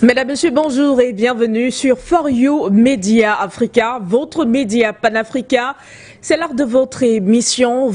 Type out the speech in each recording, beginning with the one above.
Mesdames, Messieurs, bonjour et bienvenue sur For You Média Africa, votre média panafricain. C'est l'heure de votre émission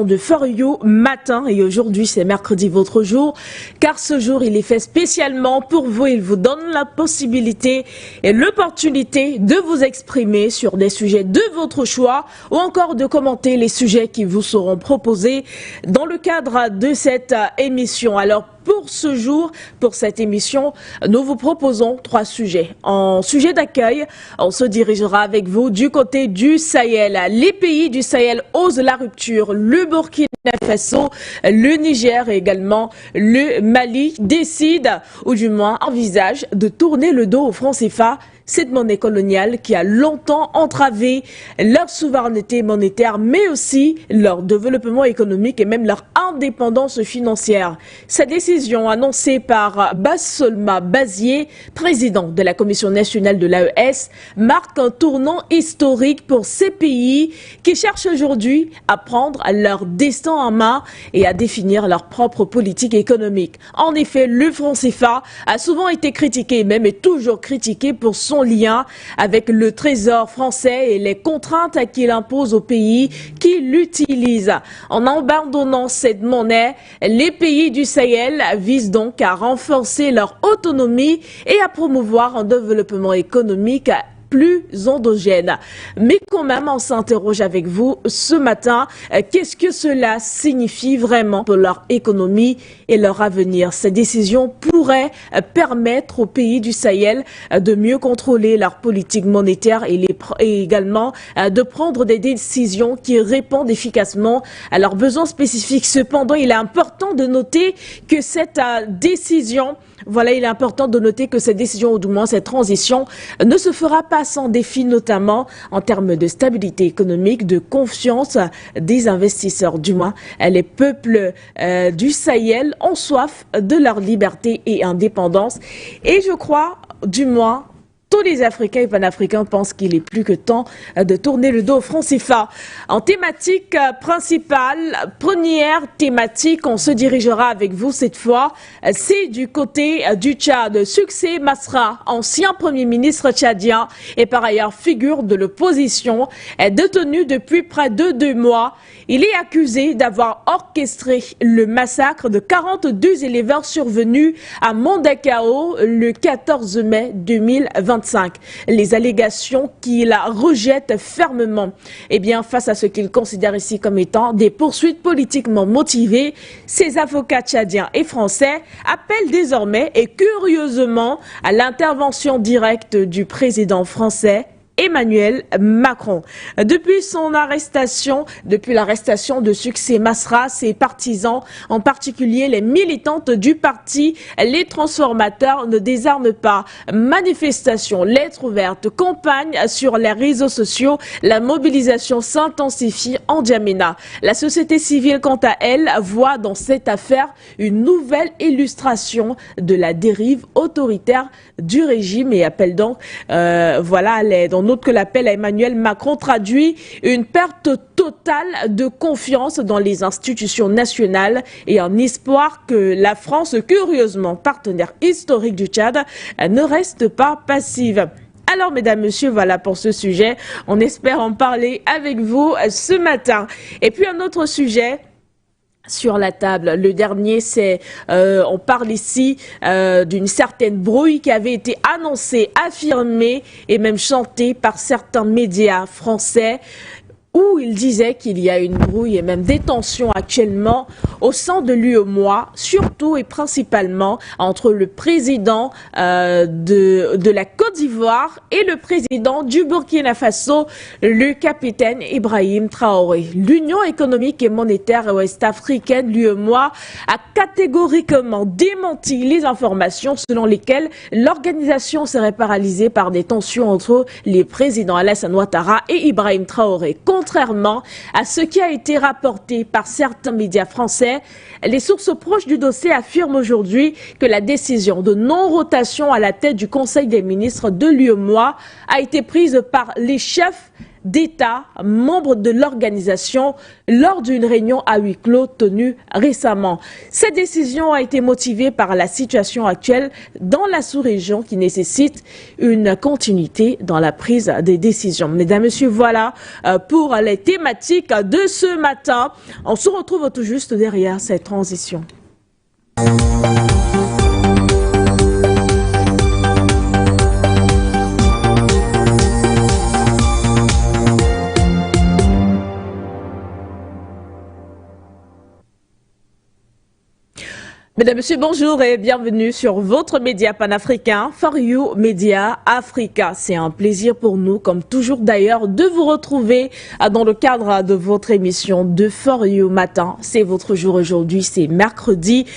de For You matin. Et aujourd'hui, c'est mercredi, votre jour, car ce jour, il est fait spécialement pour vous. Il vous donne la possibilité et l'opportunité de vous exprimer sur des sujets de votre choix ou encore de commenter les sujets qui vous seront proposés dans le cadre de cette émission. Alors, pour ce jour, pour cette émission, nous vous proposons 3 sujets. En sujet d'accueil, on se dirigera avec vous du côté du Sahel. Les pays du Sahel osent la rupture. Le Burkina Faso, le Niger et également le Mali décident, ou du moins envisagent, de tourner le dos au franc CFA. Cette monnaie coloniale qui a longtemps entravé leur souveraineté monétaire, mais aussi leur développement économique et même leur indépendance financière. Cette décision annoncée par Bassolma Bazier, président de la Commission nationale de l'AES, marque un tournant historique pour ces pays qui cherchent aujourd'hui à prendre leur destin en main et à définir leur propre politique économique. En effet, le franc CFA a souvent été critiqué, même est toujours critiqué pour son lien avec le trésor français et les contraintes qu'il impose aux pays qui l'utilisent. En abandonnant cette monnaie, les pays du Sahel visent donc à renforcer leur autonomie et à promouvoir un développement économique plus endogène. Mais quand même, on s'interroge avec vous ce matin, qu'est-ce que cela signifie vraiment pour leur économie et leur avenir? Cette décision pourrait permettre aux pays du Sahel de mieux contrôler leur politique monétaire et également de prendre des décisions qui répondent efficacement à leurs besoins spécifiques. Cependant, il est important de noter que cette décision, ou du moins cette transition, ne se fera pas sans défi, notamment en termes de stabilité économique, de confiance des investisseurs. Du moins, les peuples du Sahel ont soif de leur liberté et indépendance. Et je crois, du moins, tous les Africains et Panafricains pensent qu'il est plus que temps de tourner le dos au franc CFA. En thématique principale, première thématique, on se dirigera avec vous cette fois, c'est du côté du Tchad. Succès Masra, ancien Premier ministre tchadien et par ailleurs figure de l'opposition, est détenu depuis près de 2 mois. Il est accusé d'avoir orchestré le massacre de 42 éleveurs survenus à Mondakao le 14 mai 2025. Les allégations qu'il rejette fermement. Eh bien, face à ce qu'il considère ici comme étant des poursuites politiquement motivées, ses avocats tchadiens et français appellent désormais et curieusement à l'intervention directe du président français Emmanuel Macron. Depuis l'arrestation de Succès Masra, ses partisans, en particulier les militantes du parti Les Transformateurs, ne désarment pas. Manifestations, lettres ouvertes, campagnes sur les réseaux sociaux, la mobilisation s'intensifie en Djamena. La société civile, quant à elle, voit dans cette affaire une nouvelle illustration de la dérive autoritaire du régime et appelle donc, que l'appel à Emmanuel Macron traduit une perte totale de confiance dans les institutions nationales et un espoir que la France, curieusement partenaire historique du Tchad, ne reste pas passive. Alors, mesdames, messieurs, voilà pour ce sujet. On espère en parler avec vous ce matin. Et puis, un autre sujet sur la table. Le dernier, on parle ici d'une certaine brouille qui avait été annoncée, affirmée et même chantée par certains médias français, où il disait qu'il y a une brouille et même des tensions actuellement au sein de l'UEMOA, surtout et principalement entre le président de la Côte d'Ivoire et le président du Burkina Faso, le capitaine Ibrahim Traoré. L'Union économique et monétaire ouest-africaine, l'UEMOA, a catégoriquement démenti les informations selon lesquelles l'organisation serait paralysée par des tensions entre les présidents Alassane Ouattara et Ibrahim Traoré. Contrairement à ce qui a été rapporté par certains médias français, les sources proches du dossier affirment aujourd'hui que la décision de non-rotation à la tête du Conseil des ministres de l'UEMOA a été prise par les chefs d'État membres de l'organisation lors d'une réunion à huis clos tenue récemment. Cette décision a été motivée par la situation actuelle dans la sous-région qui nécessite une continuité dans la prise des décisions. Mesdames, Messieurs, voilà pour les thématiques de ce matin. On se retrouve tout juste derrière cette transition. Mesdames, Messieurs, bonjour et bienvenue sur votre média panafricain, For You Media Africa. C'est un plaisir pour nous, comme toujours d'ailleurs, de vous retrouver dans le cadre de votre émission de For You Matin. C'est votre jour aujourd'hui, c'est mercredi.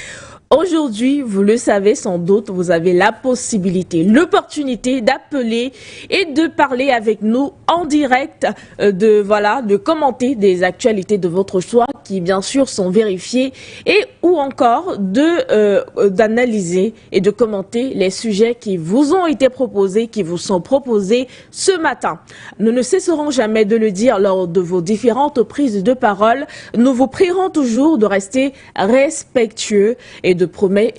Aujourd'hui, vous le savez sans doute, vous avez la possibilité, l'opportunité d'appeler et de parler avec nous en direct, de commenter des actualités de votre choix qui bien sûr sont vérifiées et ou encore d'analyser et de commenter les sujets qui vous ont été proposés, qui vous sont proposés ce matin. Nous ne cesserons jamais de le dire lors de vos différentes prises de parole. Nous vous prierons toujours de rester respectueux et de prôner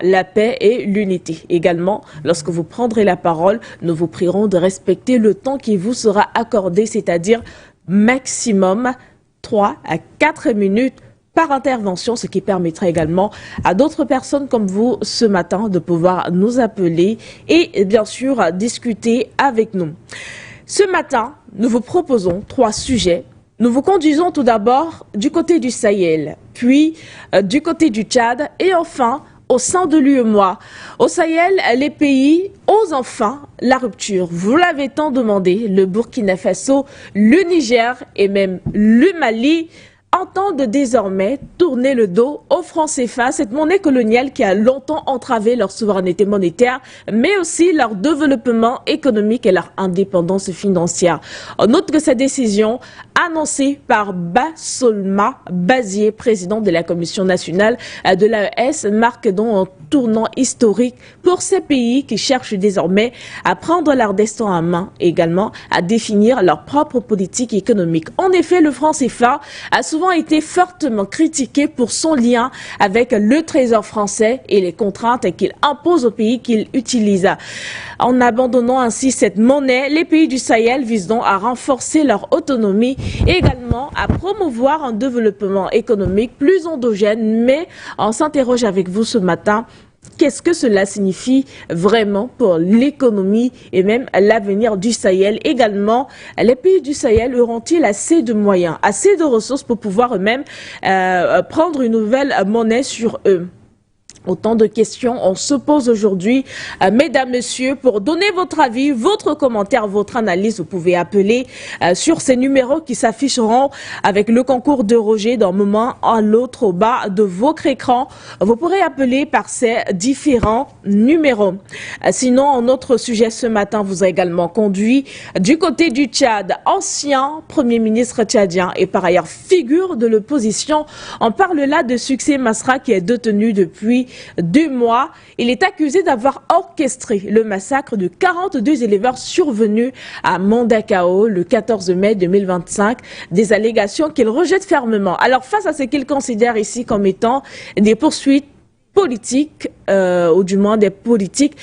la paix et l'unité. Également, lorsque vous prendrez la parole, nous vous prierons de respecter le temps qui vous sera accordé, c'est-à-dire maximum 3 à 4 minutes par intervention, ce qui permettra également à d'autres personnes comme vous ce matin de pouvoir nous appeler et bien sûr discuter avec nous. Ce matin, nous vous proposons 3 sujets. Nous vous conduisons tout d'abord du côté du Sahel, puis du côté du Tchad et enfin au sein de l'UEMOA. Au Sahel, les pays osent enfin la rupture. Vous l'avez tant demandé, le Burkina Faso, le Niger et même le Mali entendent désormais tourner le dos au franc CFA, cette monnaie coloniale qui a longtemps entravé leur souveraineté monétaire, mais aussi leur développement économique et leur indépendance financière. On note que cette décision, annoncée par Bassolma Bazier, président de la Commission nationale de l'AES, marque donc un tournant historique pour ces pays qui cherchent désormais à prendre leur destin en main, également à définir leur propre politique économique. En effet, le franc CFA a souvent été fortement critiqué pour son lien avec le trésor français et les contraintes qu'il impose aux pays qu'il utilise. En abandonnant ainsi cette monnaie, les pays du Sahel visent donc à renforcer leur autonomie et également à promouvoir un développement économique plus endogène. Mais on s'interroge avec vous ce matin. Qu'est-ce que cela signifie vraiment pour l'économie et même l'avenir du Sahel? Également, les pays du Sahel auront-ils assez de moyens, assez de ressources pour pouvoir eux-mêmes prendre une nouvelle monnaie sur eux? Autant de questions on se pose aujourd'hui. Mesdames, Messieurs, pour donner votre avis, votre commentaire, votre analyse, vous pouvez appeler sur ces numéros qui s'afficheront avec le concours de Roger d'un moment à l'autre au bas de votre écran. Vous pourrez appeler par ces différents numéros. Sinon, un autre sujet ce matin vous a également conduit du côté du Tchad. Ancien Premier ministre tchadien et par ailleurs figure de l'opposition. On parle là de Succès Masra qui est détenu depuis 2 mois. Il est accusé d'avoir orchestré le massacre de 42 éleveurs survenus à Mandakao le 14 mai 2025. Des allégations qu'il rejette fermement. Alors face à ce qu'il considère ici comme étant des poursuites politiques, ou du moins des poursuites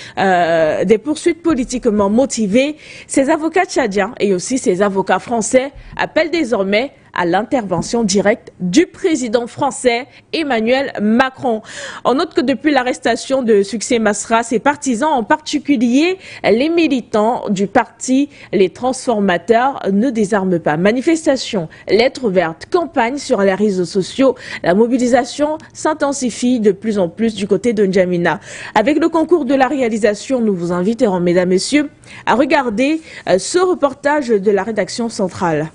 politiquement motivées, ces avocats tchadiens et aussi ces avocats français appellent désormais à l'intervention directe du président français Emmanuel Macron. On note que depuis l'arrestation de Succès Masra, ses partisans, en particulier les militants du parti Les Transformateurs, ne désarment pas. Manifestations, lettres ouvertes, campagnes sur les réseaux sociaux, la mobilisation s'intensifie de plus en plus du côté de N'Djamena. Avec le concours de la réalisation, nous vous inviterons, mesdames, messieurs, à regarder ce reportage de la rédaction centrale.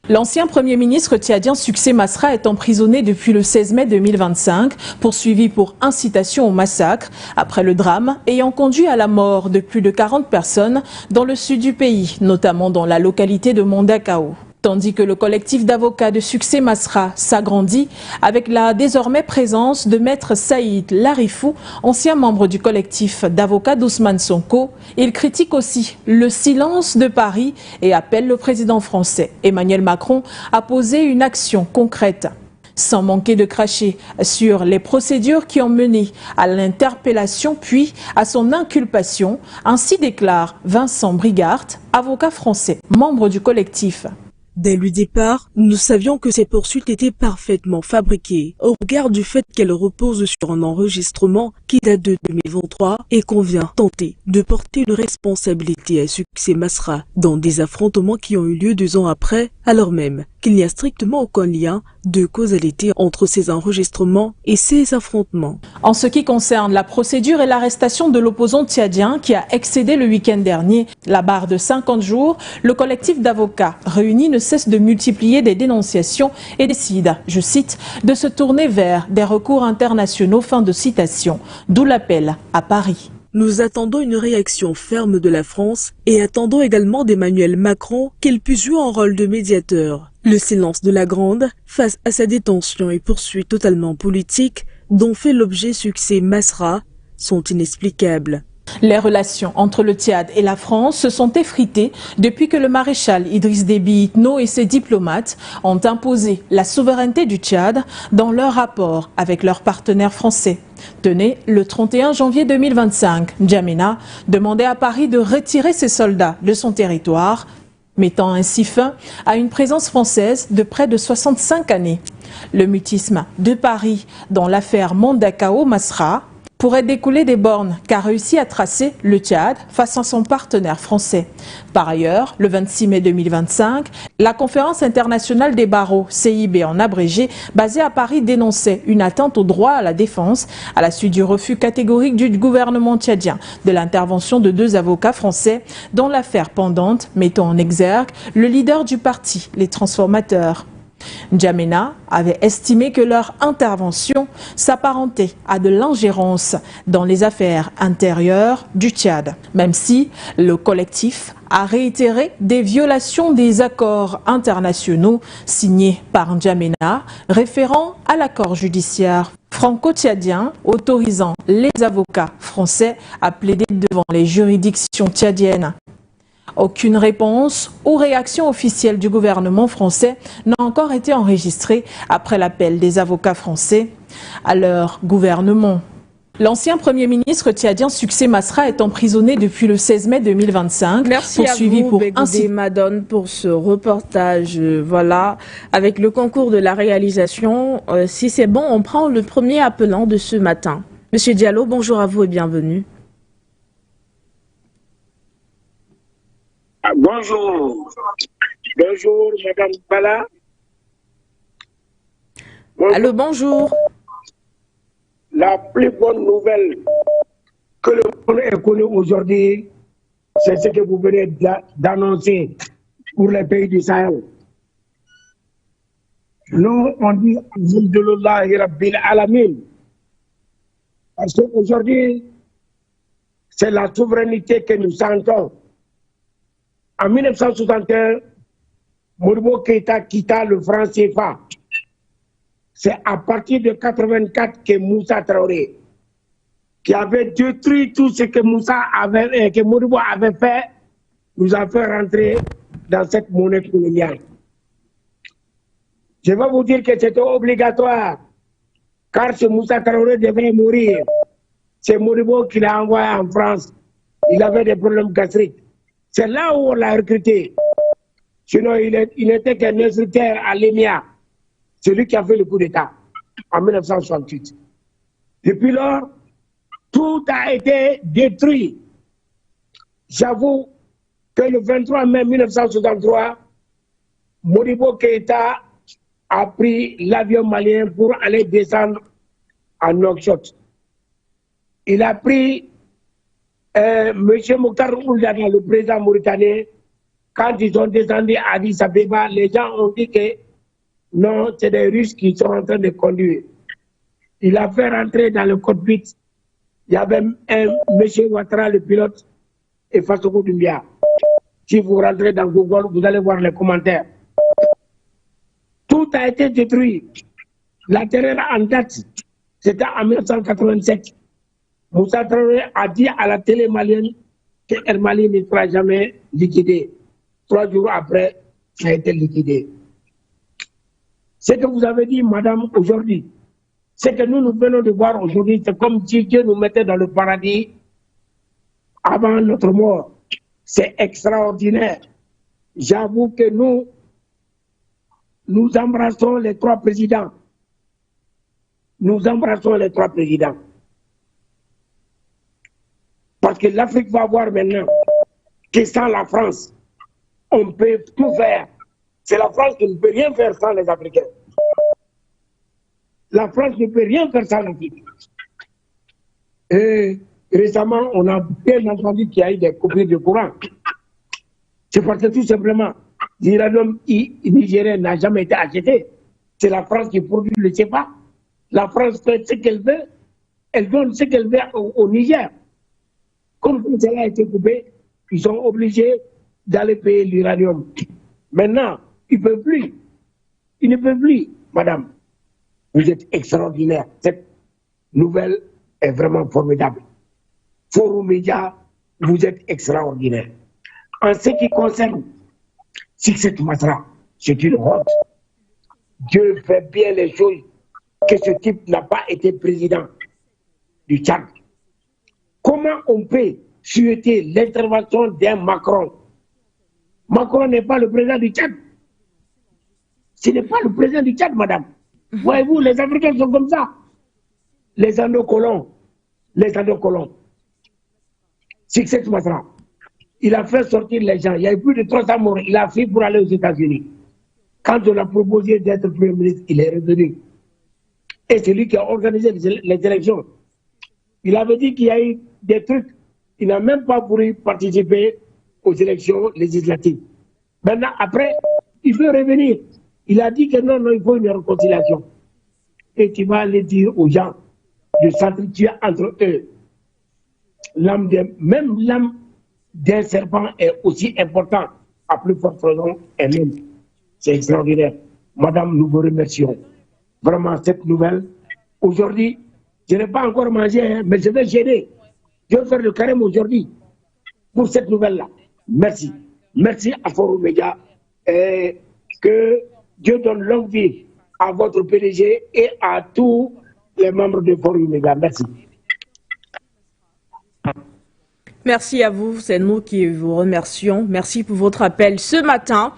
L'ancien Premier ministre tchadien Succès Masra est emprisonné depuis le 16 mai 2025, poursuivi pour incitation au massacre, après le drame ayant conduit à la mort de plus de 40 personnes dans le sud du pays, notamment dans la localité de Mandakao. Tandis que le collectif d'avocats de Succès Masra s'agrandit avec la désormais présence de Maître Saïd Larifou, ancien membre du collectif d'avocats d'Ousmane Sonko. Il critique aussi le silence de Paris et appelle le président français Emmanuel Macron à poser une action concrète. Sans manquer de cracher sur les procédures qui ont mené à l'interpellation puis à son inculpation, ainsi déclare Vincent Brigart, avocat français, membre du collectif. Dès le départ, nous savions que ces poursuites étaient parfaitement fabriquées, au regard du fait qu'elles reposent sur un enregistrement qui date de 2023 et qu'on vient tenter de porter une responsabilité à Succès Masra dans des affrontements qui ont eu lieu 2 ans après, alors même qu'il n'y a strictement aucun lien de causalité entre ces enregistrements et ces affrontements. En ce qui concerne la procédure et l'arrestation de l'opposant tchadien qui a excédé le week-end dernier la barre de 50 jours, le collectif d'avocats réunis ne cesse de multiplier des dénonciations et décide, je cite, de se tourner vers des recours internationaux, fin de citation, d'où l'appel à Paris. Nous attendons une réaction ferme de la France et attendons également d'Emmanuel Macron qu'il puisse jouer un rôle de médiateur. Le silence de la Grande face à sa détention et poursuite totalement politique dont fait l'objet Succès Masra sont inexplicables. Les relations entre le Tchad et la France se sont effritées depuis que le maréchal Idriss Déby Itno et ses diplomates ont imposé la souveraineté du Tchad dans leur rapport avec leurs partenaires français. Tenez, le 31 janvier 2025, N'Djamena demandait à Paris de retirer ses soldats de son territoire, mettant ainsi fin à une présence française de près de 65 années. Le mutisme de Paris dans l'affaire Mondakao Masra pourrait découler des bornes qu'a réussi à tracer le Tchad face à son partenaire français. Par ailleurs, le 26 mai 2025, la conférence internationale des barreaux, CIB en abrégé, basée à Paris, dénonçait une atteinte au droit à la défense à la suite du refus catégorique du gouvernement tchadien de l'intervention de 2 avocats français dans l'affaire pendante, mettant en exergue le leader du parti, les transformateurs. N'Djamena avait estimé que leur intervention s'apparentait à de l'ingérence dans les affaires intérieures du Tchad, même si le collectif a réitéré des violations des accords internationaux signés par N'Djamena, référant à l'accord judiciaire franco-tchadien autorisant les avocats français à plaider devant les juridictions tchadiennes. Aucune réponse ou réaction officielle du gouvernement français n'a encore été enregistrée après l'appel des avocats français à leur gouvernement. L'ancien Premier ministre tchadien Succès Masra est emprisonné depuis le 16 mai 2025. Merci poursuivi à vous, Bégoudé Madone, pour ce reportage. Voilà, avec le concours de la réalisation. Si c'est bon, on prend le premier appelant de ce matin. Monsieur Diallo, bonjour à vous et bienvenue. Bonjour. Bonjour, Madame Bala. Bonjour. Allô, bonjour. La plus bonne nouvelle que le monde ait connue aujourd'hui, c'est ce que vous venez d'annoncer pour les pays du Sahel. Nous, on dit Alhamdulillahi Rabbil Alamin. Parce qu'aujourd'hui, c'est la souveraineté que nous sentons. En 1961, Modibo Keïta quitta le franc CFA. C'est à partir de 1984 que Moussa Traoré, qui avait détruit tout ce que Modibo avait fait, nous a fait rentrer dans cette monnaie coloniale. Je vais vous dire que c'était obligatoire, car ce Moussa Traoré devait mourir. C'est Modibo qui l'a envoyé en France. Il avait des problèmes gastriques. C'est là où on l'a recruté. Sinon, il n'était qu'un instructeur à l'EMIA, celui qui a fait le coup d'État en 1968. Depuis lors, tout a été détruit. J'avoue que le 23 mai 1963, Modibo Keïta a pris l'avion malien pour aller descendre à Nouakchott. Il a pris M. Mokhtar Ould-Daddah, le président mauritanien. Quand ils ont descendu à Addis Abeba, les gens ont dit que non, c'est des Russes qui sont en train de conduire. Il a fait rentrer dans le cockpit. Il y avait un M. Ouattara, le pilote, et Fassoko Doumbia. Si vous rentrez dans Google, vous allez voir les commentaires. Tout a été détruit. La terreur en date, c'était en 1987. Moussa Traoré a dit à la télé malienne que Air Mali ne sera jamais liquidé. 3 jours après, ça a été liquidé. Ce que vous avez dit, madame, aujourd'hui, ce que nous venons de voir aujourd'hui, c'est comme si Dieu nous mettait dans le paradis avant notre mort. C'est extraordinaire. J'avoue que nous embrassons les 3 présidents. Nous embrassons les 3 présidents. Parce que l'Afrique va voir maintenant que sans la France, on peut tout faire. C'est la France qui ne peut rien faire sans les Africains. La France ne peut rien faire sans l'Afrique. Et récemment, on a bien entendu qu'il y a eu des coupures de courant. C'est parce que tout simplement, l'uranium nigérien n'a jamais été acheté. C'est la France qui produit le CEPA. La France fait ce qu'elle veut. Elle donne ce qu'elle veut au Niger. Comme cela a été coupé, ils sont obligés d'aller payer l'uranium. Maintenant, ils ne peuvent plus. Ils ne peuvent plus, madame. Vous êtes extraordinaire. Cette nouvelle est vraiment formidable. Forum Média, vous êtes extraordinaire. En ce qui concerne Succès Masra, c'est une honte. Dieu fait bien les choses que ce type n'a pas été président du Tchad. Comment on peut souhaiter l'intervention d'un Macron? Macron n'est pas le président du Tchad. Ce n'est pas le président du Tchad, madame. Voyez-vous, les Africains sont comme ça. Les endocolons. Les endocolons. Succès Masra. Il a fait sortir les gens. Il y a eu plus de 300 morts. Il a fui pour aller aux États-Unis. Quand on a proposé d'être Premier ministre, il est revenu. Et c'est lui qui a organisé les élections. Il avait dit qu'il y a eu des trucs. Il n'a même pas voulu participer aux élections législatives. Maintenant, après, il veut revenir. Il a dit que non, il faut une réconciliation. Et tu vas aller dire aux gens de s'entretuer entre eux. Même l'âme d'un serpent est aussi importante, à plus forte raison, elle-même. C'est extraordinaire. Madame, nous vous remercions. Vraiment, cette nouvelle. Aujourd'hui, je n'ai pas encore mangé, hein, mais je vais gêner. Je vais faire le carême aujourd'hui pour cette nouvelle-là. Merci. Merci à Forum Média. Et que Dieu donne longue vie à votre PDG et à tous les membres de Forum Média. Merci. Merci à vous, c'est nous qui vous remercions. Merci pour votre appel ce matin.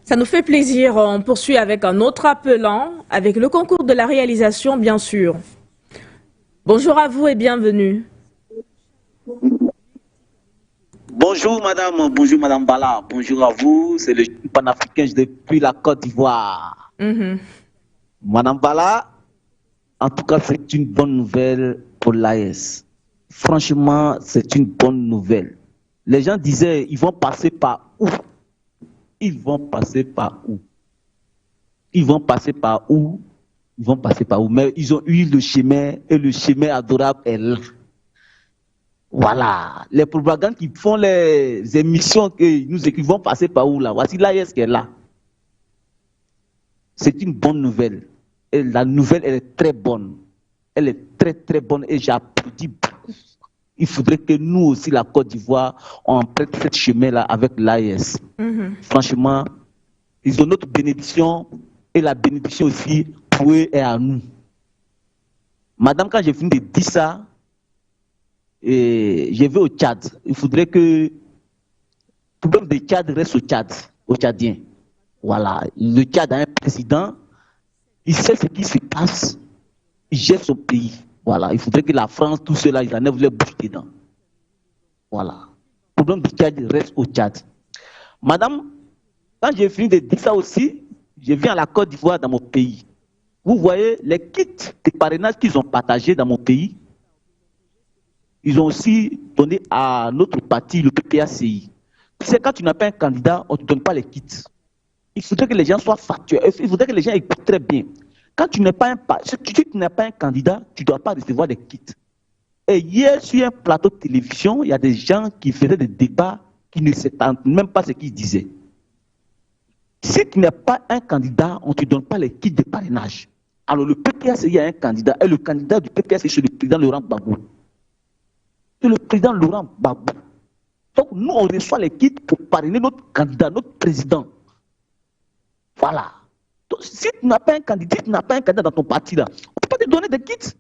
Ça nous fait plaisir. On poursuit avec un autre appelant, avec le concours de la réalisation, bien sûr. Bonjour à vous et bienvenue. Bonjour madame Bala, bonjour à vous, c'est le panafricain depuis la Côte d'Ivoire. Madame Bala, en tout cas c'est une bonne nouvelle pour l'AES. Franchement, c'est une bonne nouvelle. Les gens disaient, ils vont passer par où? Ils vont passer par où? Ils vont passer par où? Ils vont passer par où? Mais ils ont eu le chemin et le chemin adorable est là. Voilà, les propagandes qui font les émissions que nous écrivons passer par où là? Voici l'AES qui est là. C'est une bonne nouvelle. Et la nouvelle, elle est très bonne. Elle est très très bonne et j'applaudis beaucoup. Il faudrait que nous aussi, la Côte d'Ivoire, on emprunte ce chemin-là avec l'AES. Franchement, ils ont notre bénédiction et la bénédiction aussi pour eux est à nous. Madame, quand j'ai fini de dire ça, et je vais au Tchad. Il faudrait que le problème du Tchad reste au Tchad, aux Tchadiens. Voilà. Le Tchad a un président, il sait ce qui se passe, il gère son pays. Voilà. Il faudrait que la France, tout cela, ils enlèvent les bouches dedans. Voilà. Le problème du Tchad reste au Tchad. Madame, quand j'ai fini de dire ça aussi, je viens à la Côte d'Ivoire dans mon pays. Vous voyez les kits de parrainage qu'ils ont partagés dans mon pays. Ils ont aussi donné à notre parti, le PPACI. Tu sais, quand tu n'as pas un candidat, on ne te donne pas les kits. Il faudrait que les gens soient factuels. Il faudrait que les gens écoutent très bien. Quand tu n'es pas un candidat, tu ne dois pas recevoir des kits. Et hier, sur un plateau de télévision, il y a des gens qui faisaient des débats qui ne s'entendent même pas ce qu'ils disaient. Si tu n'es pas un candidat, on ne te donne pas les kits de parrainage. Alors le PPS, il y a un candidat, et le candidat du PPS, c'est le président Laurent Gbagbo. C'est le président Laurent Gbagbo. Donc nous, on reçoit les kits pour parrainer notre candidat, notre président. Voilà. Donc, si tu n'as pas un candidat, dans ton parti là, on ne peut pas te donner des kits.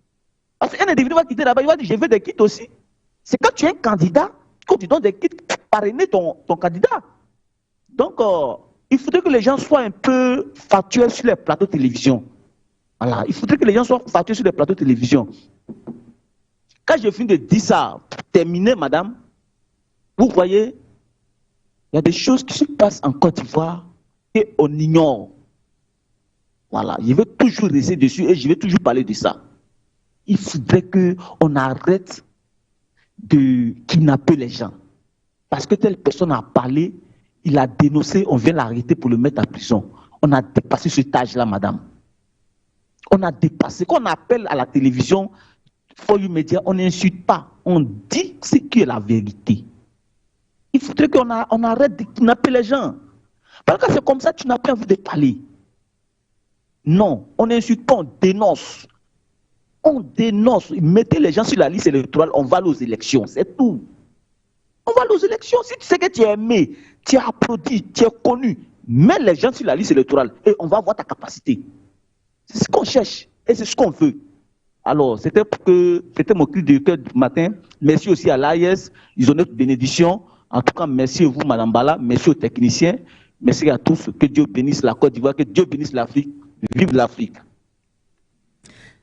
Parce qu'un individu va quitter là-bas, il va dire je veux des kits aussi. C'est quand tu es un candidat, quand tu donnes des kits pour parrainer ton candidat. Donc, il faudrait que les gens soient un peu factuels sur les plateaux de télévision. Voilà. Il faudrait que les gens soient factuels sur les plateaux de télévision. Quand je finis de dire ça, pour terminer, madame, vous voyez, il y a des choses qui se passent en Côte d'Ivoire et on ignore. Voilà. Je vais toujours rester dessus et je vais toujours parler de ça. Il faudrait qu'on arrête de kidnapper les gens. Parce que telle personne a parlé, il a dénoncé, on vient l'arrêter pour le mettre en prison. On a dépassé ce âge-là, madame. On a dépassé. Quand on appelle à la télévision, For You Media, on n'insulte pas. On dit ce qui est la vérité. Il faudrait qu'on arrête de kidnapper les gens. Parce que c'est comme ça, tu n'as pas envie de parler. Non, on n'insulte pas, on dénonce. On dénonce. Mettez les gens sur la liste électorale, on va aller aux élections, c'est tout. On va aller aux élections. Si tu sais que tu es aimé, tu es applaudi, tu es connu, mets les gens sur la liste électorale et on va voir ta capacité. C'est ce qu'on cherche et c'est ce qu'on veut. Alors, c'était mon cri de cœur du matin. Merci aussi à l'AIS, ils ont notre bénédiction. En tout cas, merci à vous, Madame Bala, merci aux techniciens, merci à tous. Que Dieu bénisse la Côte d'Ivoire, que Dieu bénisse l'Afrique. Vive l'Afrique.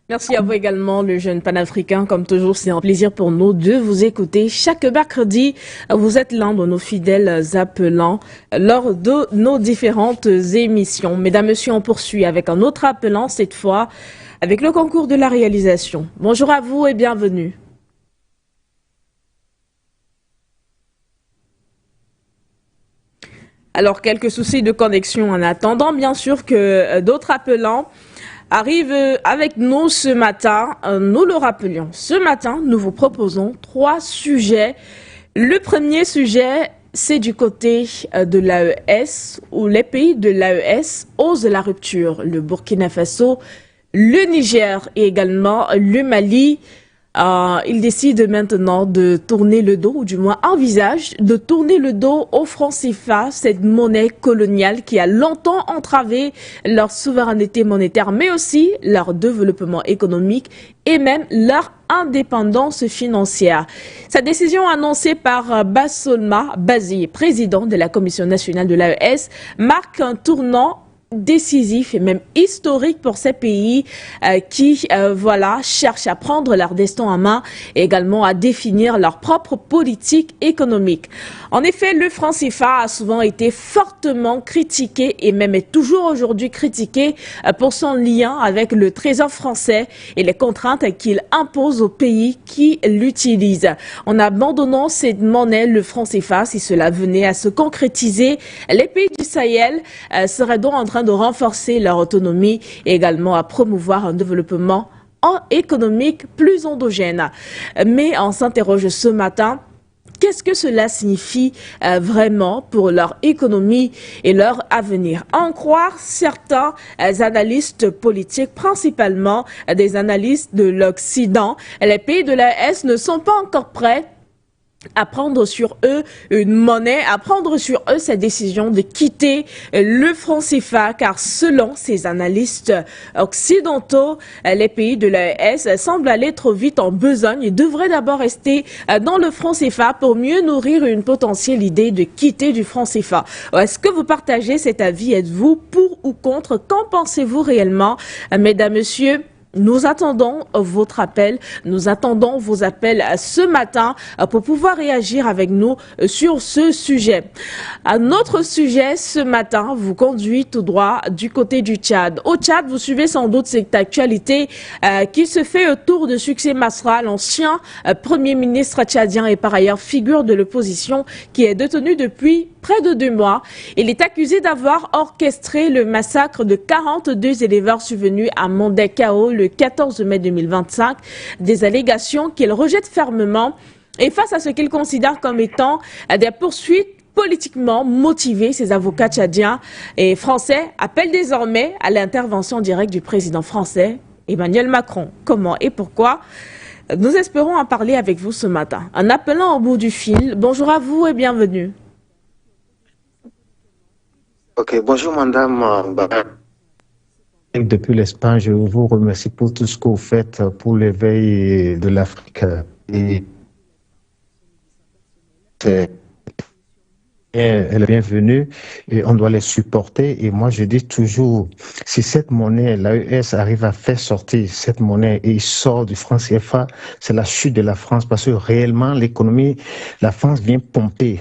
Merci à vous également, le jeune panafricain. Comme toujours, c'est un plaisir pour nous de vous écouter. Chaque mercredi, vous êtes l'un de nos fidèles appelants lors de nos différentes émissions. Mesdames, Messieurs, on poursuit avec un autre appelant, cette fois avec le concours de la réalisation. Bonjour à vous et bienvenue. Alors, quelques soucis de connexion en attendant, bien sûr, que d'autres appelants arrive avec nous ce matin. Nous le rappelions. Ce matin, nous vous proposons 3 sujets. Le premier sujet, c'est du côté de l'AES, où les pays de l'AES osent la rupture. Le Burkina Faso, le Niger et également le Mali. Il décide maintenant de tourner le dos, ou du moins envisage de tourner le dos au franc CFA, cette monnaie coloniale qui a longtemps entravé leur souveraineté monétaire, mais aussi leur développement économique et même leur indépendance financière. Sa décision annoncée par Bassolma Bazi, président de la Commission nationale de l'AES, marque un tournant décisif et même historique pour ces pays qui cherchent à prendre leur destin en main et également à définir leur propre politique économique. En effet, le franc CFA a souvent été fortement critiqué et même est toujours aujourd'hui critiqué pour son lien avec le trésor français et les contraintes qu'il impose aux pays qui l'utilisent. En abandonnant cette monnaie, le franc CFA, si cela venait à se concrétiser, les pays du Sahel seraient donc en train de renforcer leur autonomie et également à promouvoir un développement économique plus endogène. Mais on s'interroge ce matin, qu'est-ce que cela signifie vraiment pour leur économie et leur avenir? À en croire certains analystes politiques, principalement des analystes de l'Occident, les pays de l'AES ne sont pas encore prêts à prendre sur eux une monnaie, à prendre sur eux cette décision de quitter le franc CFA, car selon ces analystes occidentaux, les pays de l'AES semblent aller trop vite en besogne et devraient d'abord rester dans le franc CFA pour mieux nourrir une potentielle idée de quitter du franc CFA. Est-ce que vous partagez cet avis? Êtes-vous pour ou contre? Qu'en pensez-vous réellement, mesdames, messieurs? Nous attendons votre appel, nous attendons vos appels ce matin pour pouvoir réagir avec nous sur ce sujet. Un autre sujet ce matin vous conduit tout droit du côté du Tchad. Au Tchad, vous suivez sans doute cette actualité qui se fait autour de Succès Masra, l'ancien Premier ministre tchadien et par ailleurs figure de l'opposition qui est détenu depuis près de 2 mois. Il est accusé d'avoir orchestré le massacre de 42 éleveurs survenus à Mondé-Kao le 14 mai 2025, des allégations qu'il rejette fermement et face à ce qu'il considère comme étant des poursuites politiquement motivés. Ces avocats tchadiens et français appellent désormais à l'intervention directe du président français, Emmanuel Macron. Comment et pourquoi? Nous espérons en parler avec vous ce matin. En appelant au bout du fil, bonjour à vous et bienvenue. Ok, bonjour madame. Depuis l'Espagne, je vous remercie pour tout ce que vous faites pour l'éveil de l'Afrique. Et elle est bienvenue et on doit les supporter. Et moi, je dis toujours, si cette monnaie, l'AES, arrive à faire sortir cette monnaie et il sort du franc CFA, c'est la chute de la France parce que réellement, l'économie, la France vient pomper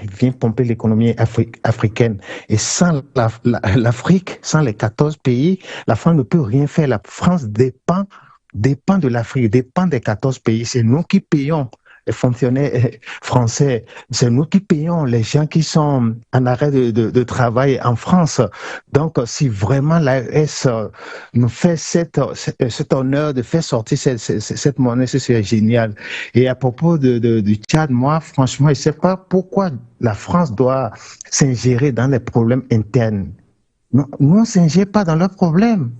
l'économie africaine. Et sans l'Afrique, sans les 14 pays, la France ne peut rien faire. La France dépend de l'Afrique, dépend des 14 pays. C'est nous qui payons les fonctionnaires français, c'est nous qui payons les gens qui sont en arrêt de travail en France. Donc, si vraiment l'AES nous fait cet honneur de faire sortir cette monnaie, c'est génial. Et à propos du Tchad, moi, franchement, je ne sais pas pourquoi la France doit s'ingérer dans les problèmes internes. Nous, on ne s'ingère pas dans leurs problèmes.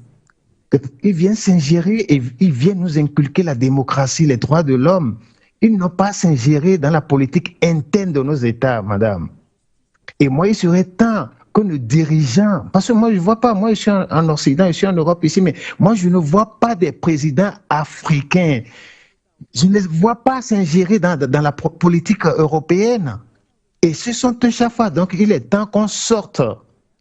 Ils viennent s'ingérer et ils viennent nous inculquer la démocratie, les droits de l'homme. Ils n'ont pas à s'ingérer dans la politique interne de nos États, madame. Et moi, il serait temps que nos dirigeants, parce que moi, je ne vois pas, moi, je suis en Occident, je suis en Europe ici, mais moi, je ne vois pas des présidents africains. Je ne les vois pas s'ingérer dans la politique européenne. Et ce sont eux chaque fois. Donc, il est temps qu'on sorte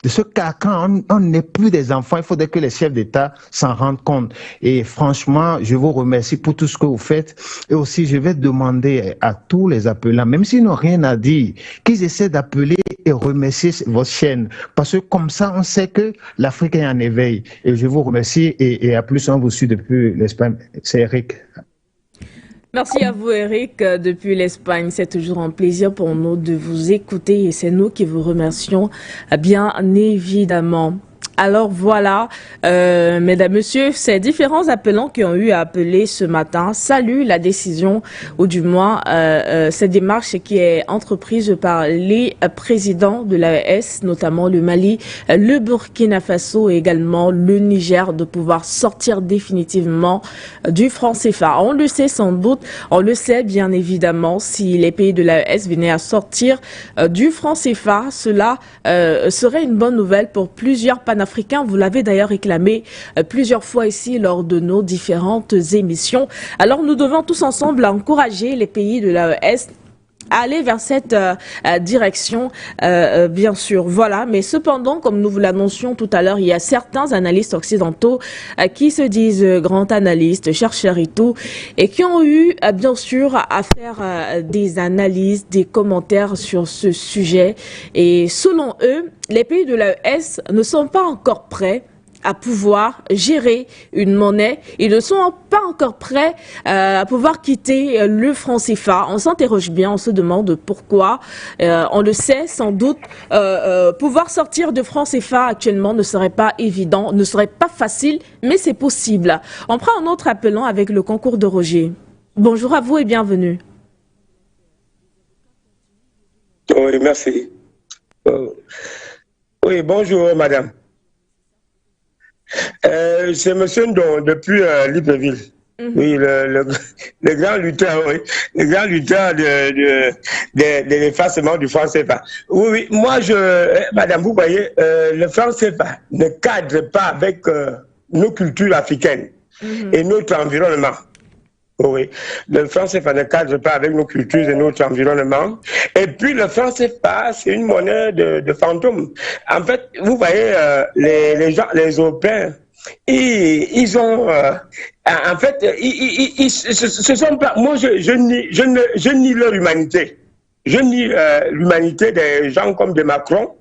de ce carcan. On n'est plus des enfants. Il faudrait que les chefs d'État s'en rendent compte. Et franchement, je vous remercie pour tout ce que vous faites. Et aussi, je vais demander à tous les appelants, même s'ils n'ont rien à dire, qu'ils essaient d'appeler et remercier votre chaîne. Parce que comme ça, on sait que l'Afrique est en éveil. Et je vous remercie. Et à plus, on vous suit depuis l'Espagne. C'est Eric. Merci à vous, Eric, depuis l'Espagne. C'est toujours un plaisir pour nous de vous écouter et c'est nous qui vous remercions, bien évidemment. Alors voilà, mesdames, messieurs, ces différents appelants qui ont eu à appeler ce matin saluent la décision, ou du moins cette démarche qui est entreprise par les présidents de l'AES, notamment le Mali, le Burkina Faso et également le Niger, de pouvoir sortir définitivement du franc CFA. On le sait sans doute, on le sait bien évidemment, si les pays de l'AES venaient à sortir du franc CFA, cela serait une bonne nouvelle pour plusieurs panafricains. Vous l'avez d'ailleurs réclamé plusieurs fois ici lors de nos différentes émissions. Alors nous devons tous ensemble encourager les pays de l'AES à aller vers cette direction, bien sûr. Voilà, mais cependant, comme nous vous l'annoncions tout à l'heure, il y a certains analystes occidentaux qui se disent grands analystes, chercheurs et tout, et qui ont eu, bien sûr, à faire des analyses, des commentaires sur ce sujet. Et selon eux, les pays de l'AES ne sont pas encore prêts à pouvoir gérer une monnaie. Ils ne sont pas encore prêts à pouvoir quitter le franc CFA. On s'interroge bien, on se demande pourquoi. On le sait sans doute, pouvoir sortir de franc CFA actuellement ne serait pas évident, ne serait pas facile, mais c'est possible. On prend un autre appelant avec le concours de Roger. Bonjour à vous et bienvenue. Oui, merci. Oui, bonjour madame. C'est monsieur Ndon depuis Libreville. Oui, le grand lutteur, oui. Le grand lutteur de l'effacement du franc CFA. Oui, oui, moi, madame, vous voyez, le franc CFA ne cadre pas avec nos cultures africaines et notre environnement. Oui, le franc CFA ne cadre pas avec nos cultures et notre environnement. Et puis le franc CFA, c'est une monnaie de fantôme. En fait, vous voyez, les gens, les Européens, ils ont, en fait, ce sont pas, moi je nie leur humanité. Je nie l'humanité des gens comme de Macron.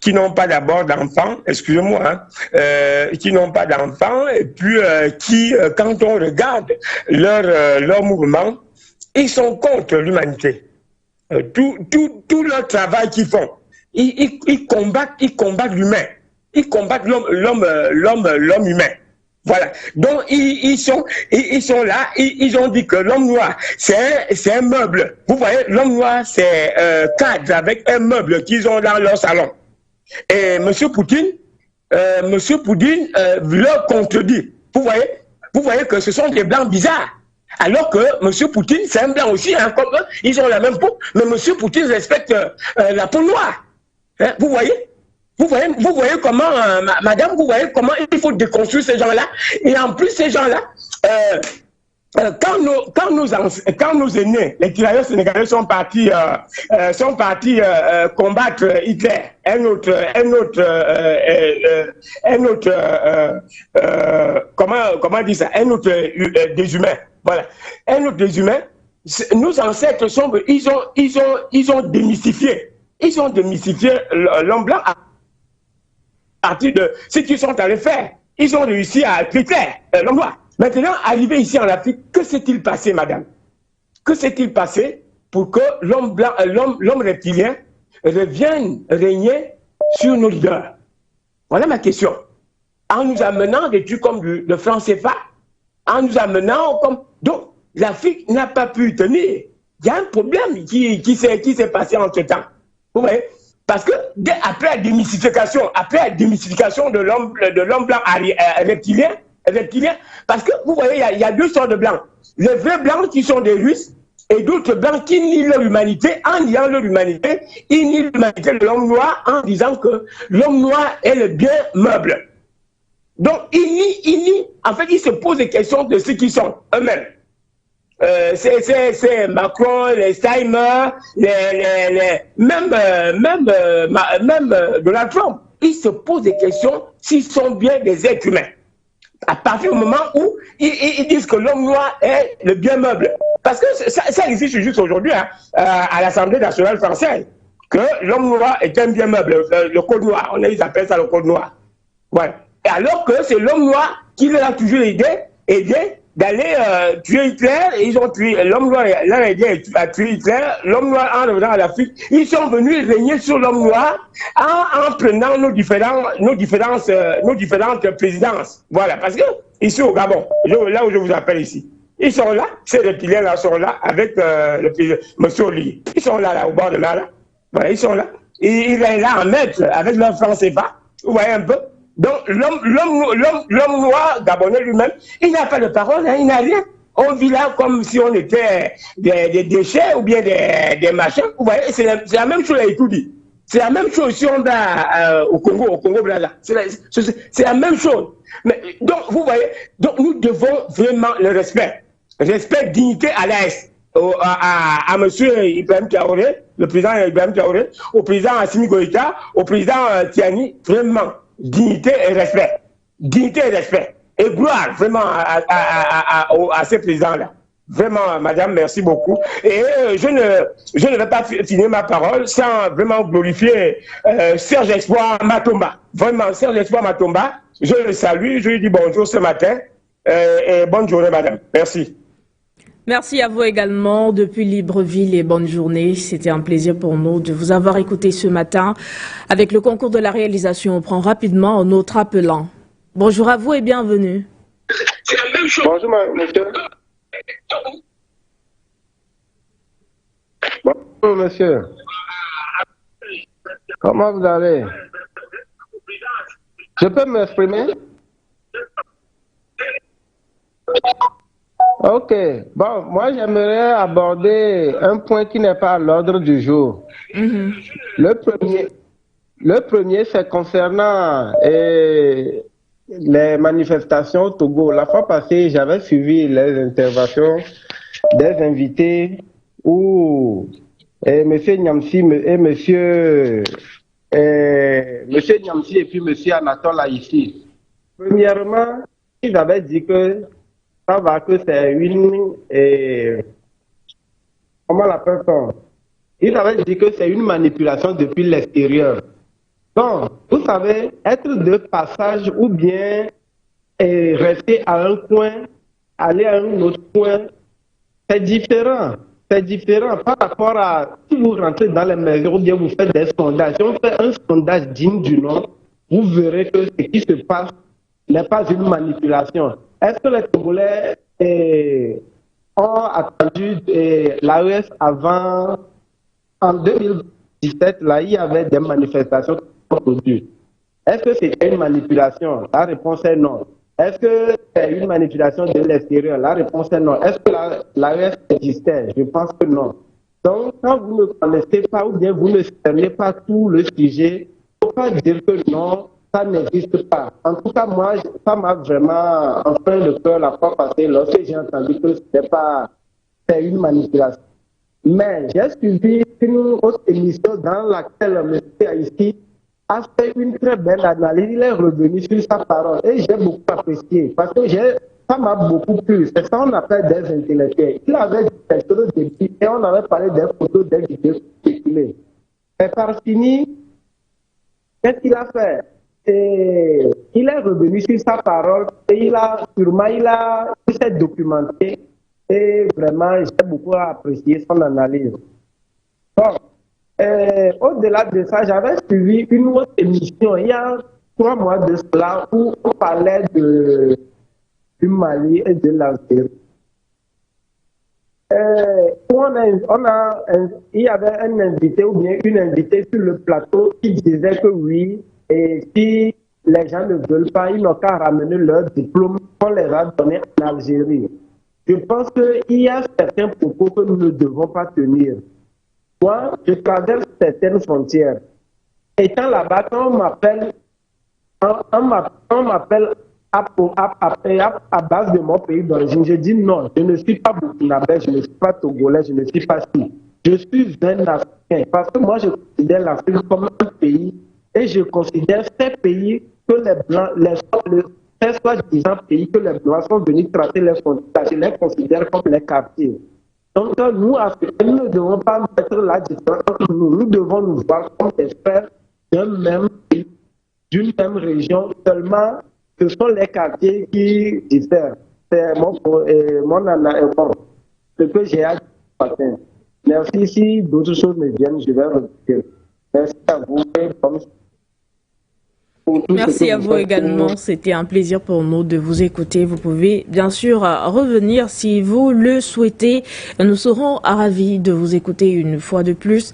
Qui n'ont pas d'abord d'enfants, excusez-moi, qui n'ont pas d'enfants, et puis qui, quand on regarde leur mouvement, ils sont contre l'humanité. Tout leur travail qu'ils font, ils combattent l'humain, ils combattent l'homme humain. Voilà. Donc, ils sont là, ils ont dit que l'homme noir, c'est un meuble. Vous voyez, l'homme noir, c'est cadre avec un meuble qu'ils ont dans leur salon. Et M. Poutine leur contredit. Vous voyez que ce sont des blancs bizarres. Alors que M. Poutine, c'est un blanc aussi, hein, comme eux, ils ont la même peau, mais M. Poutine respecte la peau noire. Hein, vous voyez comment, madame, vous voyez comment il faut déconstruire ces gens-là. Et en plus, ces gens-là, quand nos aînés, les tirailleurs sénégalais sont partis combattre Hitler, comment dire ça, un autre déshumain, voilà, un autre déshumain. Nos ancêtres ils ont démystifié l'homme blanc à partir de ce qu'ils sont allés faire. Ils ont réussi à Hitler, l'homme noir. Maintenant, arrivé ici en Afrique, que s'est-il passé, madame? Que s'est-il passé pour que l'homme blanc, l'homme reptilien revienne régner sur nos leaders? Voilà ma question. En nous amenant des trucs comme le franc CFA, en nous amenant comme... Donc, l'Afrique n'a pas pu tenir. Il y a un problème qui s'est passé entre-temps. Vous voyez? Parce que après la démystification de l'homme blanc reptilien, parce que vous voyez, il y a deux sortes de blancs. Les vrais blancs qui sont des Russes et d'autres blancs qui nient leur humanité. En niant leur humanité, ils nient l'humanité de l'homme noir en disant que l'homme noir est le bien meuble. Donc, en fait, ils se posent des questions de ce qu'ils sont eux-mêmes. C'est Macron, les Steinmeier, même Donald Trump. Ils se posent des questions s'ils sont bien des êtres humains. À partir du moment où ils disent que l'homme noir est le bien meuble. Parce que ça existe juste aujourd'hui hein, à l'Assemblée nationale française, que l'homme noir est un bien meuble, le code noir, ils appellent ça le code noir. Ouais. Et alors que c'est l'homme noir qui leur a toujours aidé d'aller tuer Hitler, et ils ont tué, l'homme noir leur a aidé à tuer Hitler, l'homme noir en revenant à l'Afrique, ils sont venus régner sur l'homme noir en prenant nos différentes présidences. Voilà, parce que ici au Gabon, là où je vous appelle ici, ils sont là, ces reptiliens-là sont là avec le président, M. Oli. Ils sont là, au bord de là. Voilà, ils sont là. Et il est là en maître avec leur franc CFA. Vous voyez un peu? Donc, l'homme noir gabonais lui-même, il n'a pas de parole, hein, il n'a rien. On vit là comme si on était des déchets ou bien des machins. Vous voyez, c'est la même chose avec tout dit. C'est la même chose si on va au Congo Brazza. C'est la même chose. Mais, donc, vous voyez, donc nous devons vraiment le respect. Respect, dignité à l'AS. À M. Ibrahim Traoré, le président Ibrahim Traoré, au président Assimi Goïta, au président Tiani, vraiment. Dignité et respect. Dignité et respect. Et gloire vraiment à ces présidents-là. Vraiment, madame, merci beaucoup. Et je ne vais pas finir ma parole sans vraiment glorifier Serge Espoir Matomba. Vraiment, Serge Espoir Matomba, je le salue, je lui dis bonjour ce matin. Et bonne journée, madame. Merci. Merci à vous également depuis Libreville et bonne journée. C'était un plaisir pour nous de vous avoir écouté ce matin. Avec le concours de la réalisation, on prend rapidement un autre appelant. Bonjour à vous et bienvenue. C'est la même chose. Bonjour, monsieur. Bonjour, monsieur. Comment vous allez? Je peux m'exprimer? Ok. Bon, moi, j'aimerais aborder un point qui n'est pas à l'ordre du jour. Le premier, c'est concernant les manifestations au Togo. La fois passée, j'avais suivi les interventions des invités où M. Nyamsi et puis M. Anatole ici. Premièrement, ils avaient dit que ça va, que c'est une... comment l'appelle-t-on? Ils avaient dit que c'est une manipulation depuis l'extérieur. Donc, vous savez, être de passage ou bien rester à un coin, aller à un autre coin, c'est différent. C'est différent par rapport à si vous rentrez dans les maisons ou bien vous faites des sondages. Si on fait un sondage digne du nom, vous verrez que ce qui se passe n'est pas une manipulation. Est-ce que les Congolais ont attendu l'AES avant, en 2017, là, il y avait des manifestations produites. Est-ce que c'était une manipulation? La réponse est non. Est-ce que c'est une manipulation de l'extérieur? La réponse est non. Est-ce que l'AES existait? Je pense que non. Donc, quand vous ne connaissez pas ou bien vous ne cernez pas tout le sujet, il ne faut pas dire que non, ça n'existe pas. En tout cas, moi, ça m'a vraiment enfreint le cœur la fois passée lorsque j'ai entendu que c'est une manipulation. Mais j'ai suivi une autre émission dans laquelle M. Haïti a fait une très belle analyse. Il est revenu sur sa parole et j'ai beaucoup apprécié parce que ça m'a beaucoup plu. C'est ça qu'on appelle des intellectuels. Il avait dit quelque chose de début et on avait parlé des photos, des vidéos spéculées. Et par fini, qu'est-ce qu'il a fait? Et il est revenu sur sa parole et il s'est documenté et vraiment j'ai beaucoup apprécié son analyse. Bon, au-delà de ça, j'avais suivi une autre émission il y a 3 mois de cela où on parlait du Mali et de l'Algérie. Il y avait un invité ou bien une invitée sur le plateau qui disait que oui, et si les gens ne veulent pas, ils n'ont qu'à ramener leur diplôme qu'on les a donné en Algérie. Je pense qu'il y a certains propos que nous ne devons pas tenir. Moi, je traverse certaines frontières. Étant là-bas, quand on m'appelle à base de mon pays d'origine, je dis non, je ne suis pas burkinabé, je ne suis pas togolais, je ne suis pas si. Je suis un Africain. Parce que moi, je considère l'Afrique comme un pays et je considère ces pays que les Blancs, ces soi-disant pays que les Blancs sont venus tracer les frontières, je les considère comme les quartiers. Donc, nous, Africains, nous ne devons pas mettre la différence entre nous. Nous devons nous voir comme des frères d'un même pays, d'une même région. Seulement, ce sont les quartiers qui diffèrent. C'est mon analyse, ce que j'ai à dire. Merci. Si d'autres choses me viennent, je vais remercier. Merci à vous. Merci à vous également. C'était un plaisir pour nous de vous écouter. Vous pouvez bien sûr revenir si vous le souhaitez. Nous serons ravis de vous écouter une fois de plus.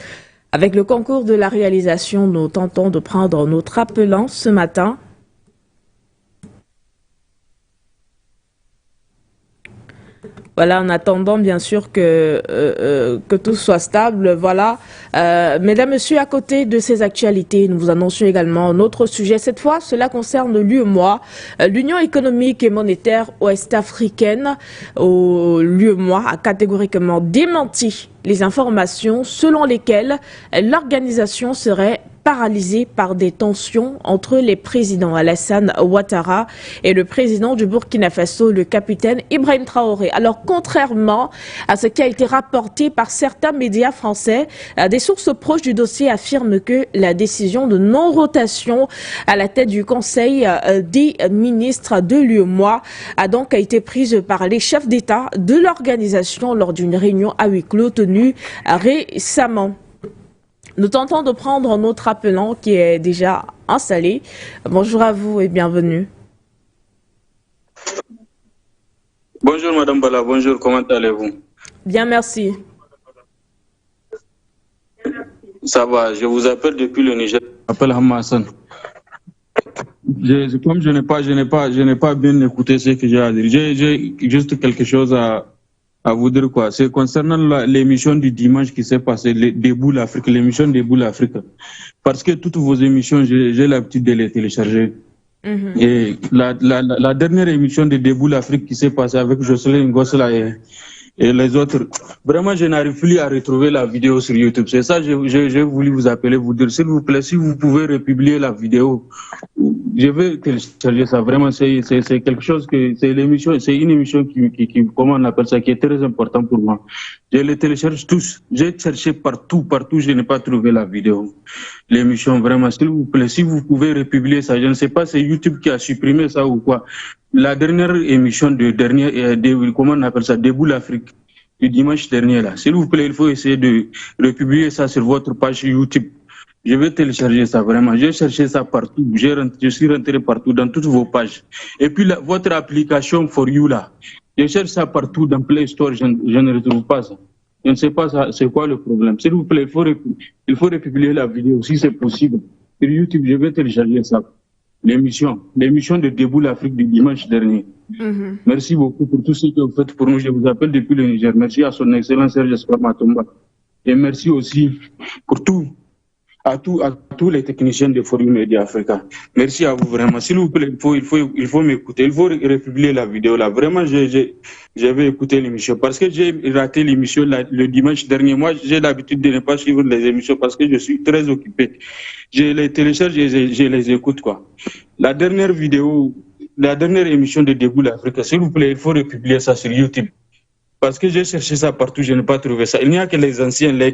Avec le concours de la réalisation, nous tentons de prendre notre appelant ce matin. Voilà, en attendant bien sûr que tout soit stable. Voilà, mesdames, messieurs, à côté de ces actualités, nous vous annonçons également un autre sujet. Cette fois, cela concerne l'UEMOA, l'Union économique et monétaire ouest-africaine. L'UEMOA a catégoriquement démenti les informations selon lesquelles l'organisation serait paralysée par des tensions entre les présidents Alassane Ouattara et le président du Burkina Faso, le capitaine Ibrahim Traoré. Alors, contrairement à ce qui a été rapporté par certains médias français, des sources proches du dossier affirment que la décision de non-rotation à la tête du Conseil des ministres de l'UEMOA a donc été prise par les chefs d'État de l'organisation lors d'une réunion à huis clos tenue récemment. Nous tentons de prendre notre appelant qui est déjà installé. Bonjour à vous et bienvenue. Bonjour Madame Bala, bonjour, comment allez-vous? Bien, merci. Ça va, je vous appelle depuis le Niger. Je m'appelle Hamassan. Comme je n'ai pas bien écouté ce que j'ai à dire, j'ai juste quelque chose à vous dire quoi. C'est concernant l'émission du dimanche qui s'est passée, Debout l'Afrique, l'émission Debout l'Afrique. Parce que toutes vos émissions, j'ai l'habitude de les télécharger. Et la dernière émission de Debout l'Afrique qui s'est passée avec Jocelyn Ngossela et les autres, vraiment je n'arrive plus à retrouver la vidéo sur YouTube. C'est ça que j'ai voulu vous appeler, vous dire s'il vous plaît, si vous pouvez republier la vidéo, je vais télécharger ça. Vraiment c'est quelque chose que c'est une émission qui comment on appelle ça, qui est très important pour moi. Je les télécharge tous. J'ai cherché partout, je n'ai pas trouvé la vidéo. L'émission, vraiment, s'il vous plaît, si vous pouvez republier ça, je ne sais pas, c'est YouTube qui a supprimé ça ou quoi. La dernière émission comment on appelle ça, Debout l'Afrique, du dimanche dernier là. S'il vous plaît, il faut essayer de republier ça sur votre page YouTube. Je vais télécharger ça vraiment. J'ai cherché ça partout. Je suis rentré partout dans toutes vos pages. Et puis votre application For You là, je cherche ça partout dans Play Store. Je ne retrouve pas ça. Je ne sais pas c'est quoi le problème. S'il vous plaît, il faut republier la vidéo si c'est possible. Sur YouTube, je vais télécharger ça. L'émission de Debout l'Afrique du dimanche dernier. Merci beaucoup pour tout ce que vous faites pour nous. Je vous appelle depuis le Niger. Merci à son excellence Serge Espoir Matomba. Et merci aussi pour à tous les techniciens de For You Media Africa. Merci à vous vraiment. S'il vous plaît, il faut m'écouter. Il faut republier la vidéo là. Vraiment, j'avais écouté l'émission parce que j'ai raté l'émission le dimanche dernier. Moi, j'ai l'habitude de ne pas suivre les émissions parce que je suis très occupé. Je les télécharge et je les écoute quoi. La dernière émission de Debout l'Afrique, s'il vous plaît, il faut republier ça sur YouTube. Parce que j'ai cherché ça partout, je n'ai pas trouvé ça. Il n'y a que les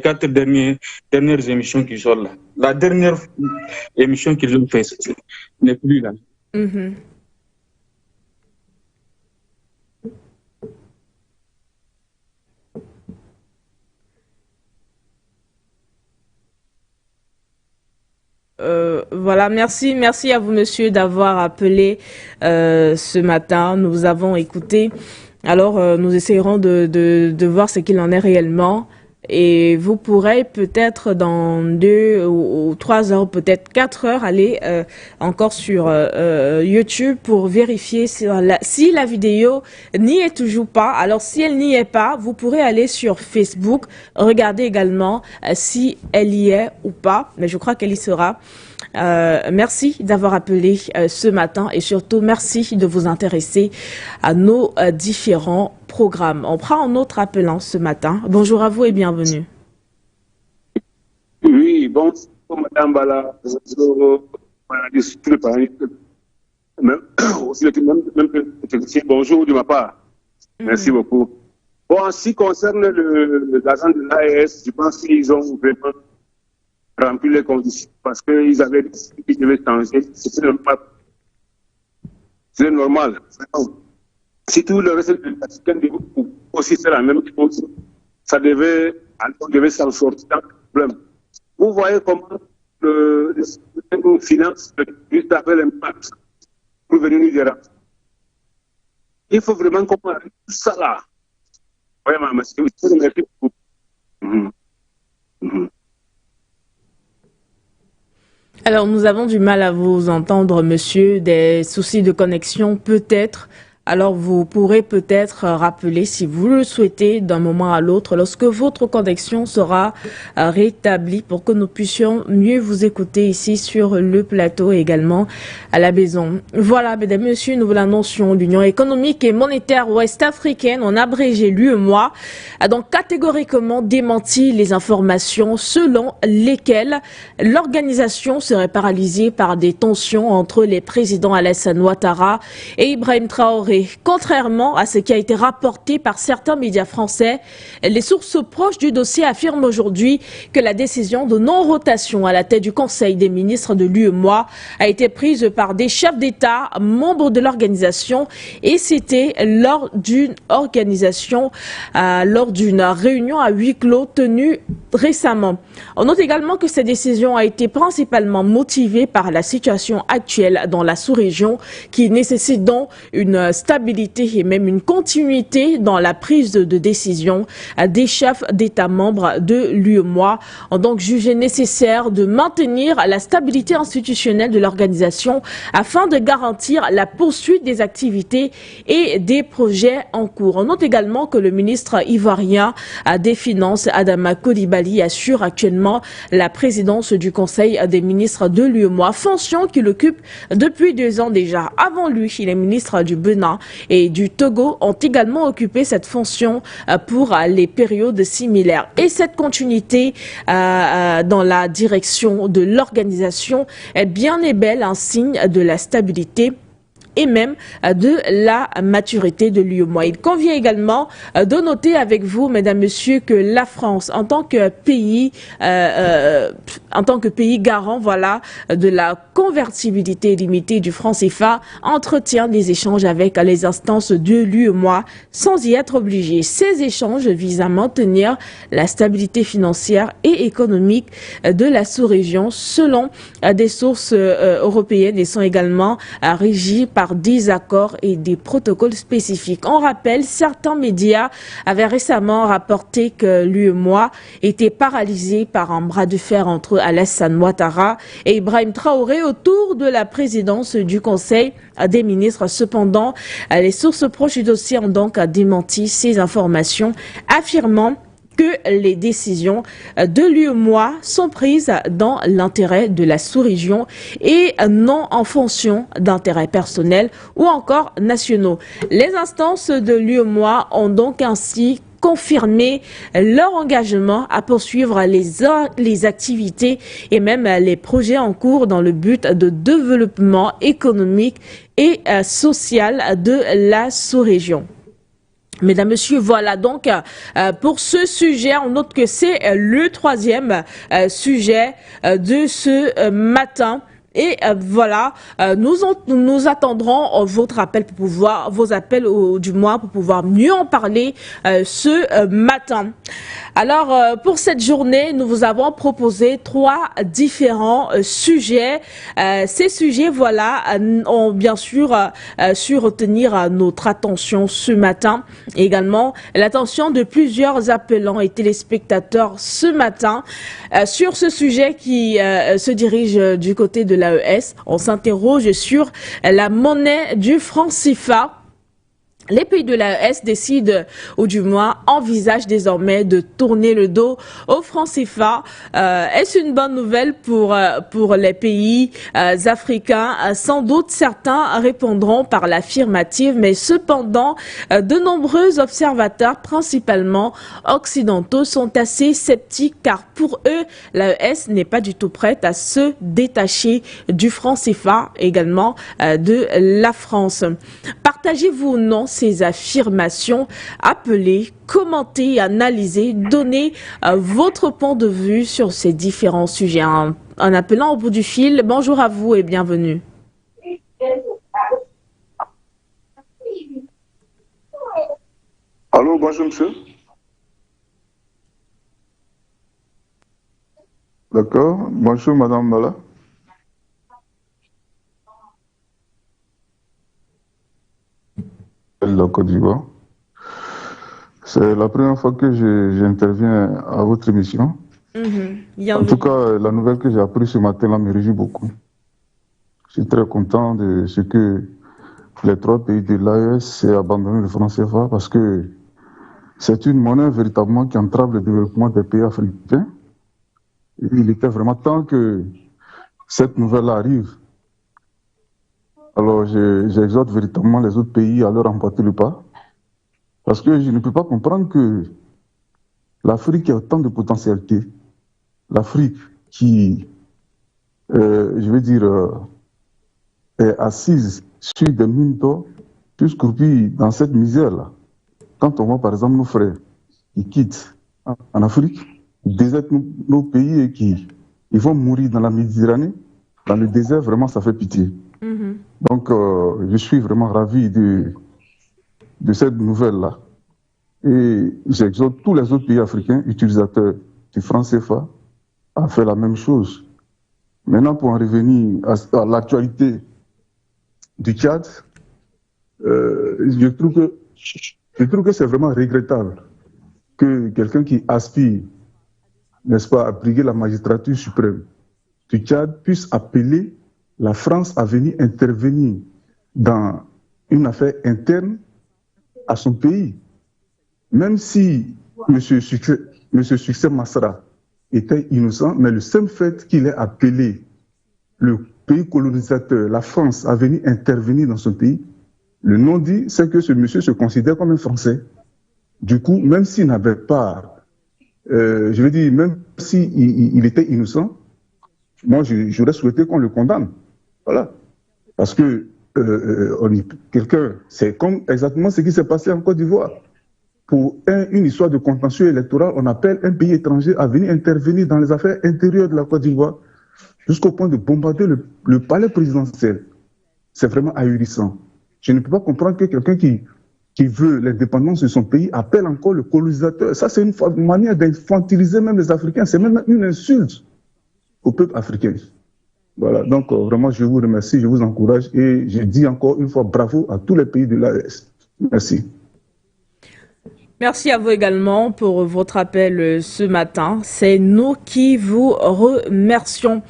4 dernières émissions qui sont là. La dernière émission qu'ils ont faite n'est plus là. Voilà, merci à vous monsieur d'avoir appelé ce matin. Nous avons écouté. Alors, nous essayerons de voir ce qu'il en est réellement. Et vous pourrez peut-être dans 2 ou 3 heures, peut-être 4 heures, aller encore sur YouTube pour vérifier si la vidéo n'y est toujours pas. Alors, si elle n'y est pas, vous pourrez aller sur Facebook, regarder également si elle y est ou pas. Mais je crois qu'elle y sera. Merci d'avoir appelé ce matin et surtout merci de vous intéresser à nos différents programmes. On prend un autre appelant ce matin. Bonjour à vous et bienvenue. Oui, bonjour Madame Bala. Bonjour de ma part. Merci beaucoup. Bon, en ce qui concerne l'agent de l'AES, je pense qu'ils ont vraiment rempli les conditions parce qu'ils avaient décidé qu'ils devaient changer. C'est normal. C'est normal. Si tout le reste de l'Africain aussi faire la même chose, on devait s'en sortir dans le problème. Vous voyez comment le finance juste après l'impact pour venir nous dire. Il faut vraiment qu'on arrive tout ça là. Vraiment, merci beaucoup. Alors, nous avons du mal à vous entendre, monsieur. Des soucis de connexion, peut-être. Alors, vous pourrez peut-être rappeler, si vous le souhaitez, d'un moment à l'autre, lorsque votre connexion sera rétablie pour que nous puissions mieux vous écouter ici sur le plateau et également à la maison. Voilà, mesdames et messieurs, nous vous l'annoncions, l'Union économique et monétaire ouest-africaine, en abrégé l'UEMOA, a donc catégoriquement démenti les informations selon lesquelles l'organisation serait paralysée par des tensions entre les présidents Alassane Ouattara et Ibrahim Traoré. Contrairement à ce qui a été rapporté par certains médias français, les sources proches du dossier affirment aujourd'hui que la décision de non-rotation à la tête du Conseil des ministres de l'UEMOA a été prise par des chefs d'État, membres de l'organisation, et c'était lors d'une réunion à huis clos tenue récemment. On note également que cette décision a été principalement motivée par la situation actuelle dans la sous-région qui nécessite donc une stabilité et même une continuité dans la prise de décision. Des chefs d'État membres de l'UEMOA ont donc jugé nécessaire de maintenir la stabilité institutionnelle de l'organisation afin de garantir la poursuite des activités et des projets en cours. On note également que le ministre ivoirien des Finances, Adama Coulibaly, assure actuellement la présidence du Conseil des ministres de l'UEMOA, fonction qu'il occupe depuis 2 ans déjà. Avant lui, les ministres du Bénin et du Togo ont également occupé cette fonction pour les périodes similaires. Et cette continuité dans la direction de l'organisation est bien et belle un signe de la stabilité et même de la maturité de l'UEMOA. Il convient également de noter avec vous, mesdames, messieurs, que la France, en tant que pays en tant que pays garant, voilà, de la convertibilité limitée du franc CFA, entretient des échanges avec les instances de l'UEMOA sans y être obligé. Ces échanges visent à maintenir la stabilité financière et économique de la sous-région selon des sources européennes et sont également régis par des accords et des protocoles spécifiques. On rappelle, certains médias avaient récemment rapporté que l'UEMOA était paralysé par un bras de fer entre Alassane Ouattara et Ibrahim Traoré autour de la présidence du Conseil des ministres. Cependant, les sources proches du dossier ont donc démenti ces informations, affirmant que les décisions de l'UEMOA sont prises dans l'intérêt de la sous-région et non en fonction d'intérêts personnels ou encore nationaux. Les instances de l'UEMOA ont donc ainsi confirmé leur engagement à poursuivre les activités et même les projets en cours dans le but de développement économique et social de la sous-région. Mesdames, Messieurs, voilà donc pour ce sujet, on note que c'est le troisième sujet de ce matin. Et voilà, nous attendrons votre appel pour pouvoir, vos appels du mois pour pouvoir mieux en parler ce matin. Alors, pour cette journée, nous vous avons proposé 3 différents sujets. Ces sujets, voilà, ont bien sûr su retenir notre attention ce matin. Également, l'attention de plusieurs appelants et téléspectateurs ce matin sur ce sujet qui se dirige du côté de l'AES. On s'interroge sur la monnaie du franc CFA. Les pays de l'AES décident, ou du moins envisagent désormais de tourner le dos au franc CFA. Est-ce une bonne nouvelle pour les pays africains? Sans doute, certains répondront par l'affirmative, mais cependant, de nombreux observateurs, principalement occidentaux, sont assez sceptiques car pour eux, l'AES n'est pas du tout prête à se détacher du franc CFA, également de la France. Partagez-vous ou non ces affirmations? Appelez, commentez, analysez, donnez votre point de vue sur ces différents sujets. En appelant au bout du fil, bonjour à vous et bienvenue. Allô, bonjour monsieur. D'accord, bonjour madame Mala. La Côte d'Ivoire. C'est la première fois que j'interviens à votre émission. En tout cas, la nouvelle que j'ai apprise ce matin-là me réjouit beaucoup. Je suis très content de ce que les 3 pays de l'AES aient abandonné le franc CFA parce que c'est une monnaie véritablement qui entrave le développement des pays africains. Et il était vraiment temps que cette nouvelle arrive. Alors, j'exhorte véritablement les autres pays à leur emporter le pas. Parce que je ne peux pas comprendre que l'Afrique a autant de potentialités. L'Afrique qui, je veux dire, est assise sur des mines d'or, plus croupie dans cette misère-là. Quand on voit par exemple nos frères qui quittent en Afrique, ils désertent nos pays et qui ils vont mourir dans la Méditerranée, dans le désert, vraiment ça fait pitié. Donc, je suis vraiment ravi de cette nouvelle-là. Et j'exhorte tous les autres pays africains utilisateurs du franc CFA à faire la même chose. Maintenant, pour en revenir à l'actualité du Tchad, je trouve que c'est vraiment regrettable que quelqu'un qui aspire, n'est-ce pas, à briguer la magistrature suprême du Tchad puisse appeler la France a venu intervenir dans une affaire interne à son pays. Même si M. Succès Masra était innocent, mais le simple fait qu'il ait appelé le pays colonisateur, la France, à venir intervenir dans son pays, le non-dit, c'est que ce monsieur se considère comme un Français. Du coup, même s'il n'avait pas, je veux dire, même s'il était innocent, moi, j'aurais souhaité qu'on le condamne. Voilà. Parce que quelqu'un, c'est comme exactement ce qui s'est passé en Côte d'Ivoire. pour une histoire de contentieux électoral, on appelle un pays étranger à venir intervenir dans les affaires intérieures de la Côte d'Ivoire, jusqu'au point de bombarder le palais présidentiel. C'est vraiment ahurissant. Je ne peux pas comprendre que quelqu'un qui veut l'indépendance de son pays appelle encore le colonisateur. Ça, c'est une manière d'infantiliser même les Africains. C'est même une insulte au peuple africain. Voilà, donc vraiment, je vous remercie, je vous encourage et je dis encore une fois bravo à tous les pays de l'AES. Merci. Merci à vous également pour votre appel ce matin. C'est nous qui vous remercions.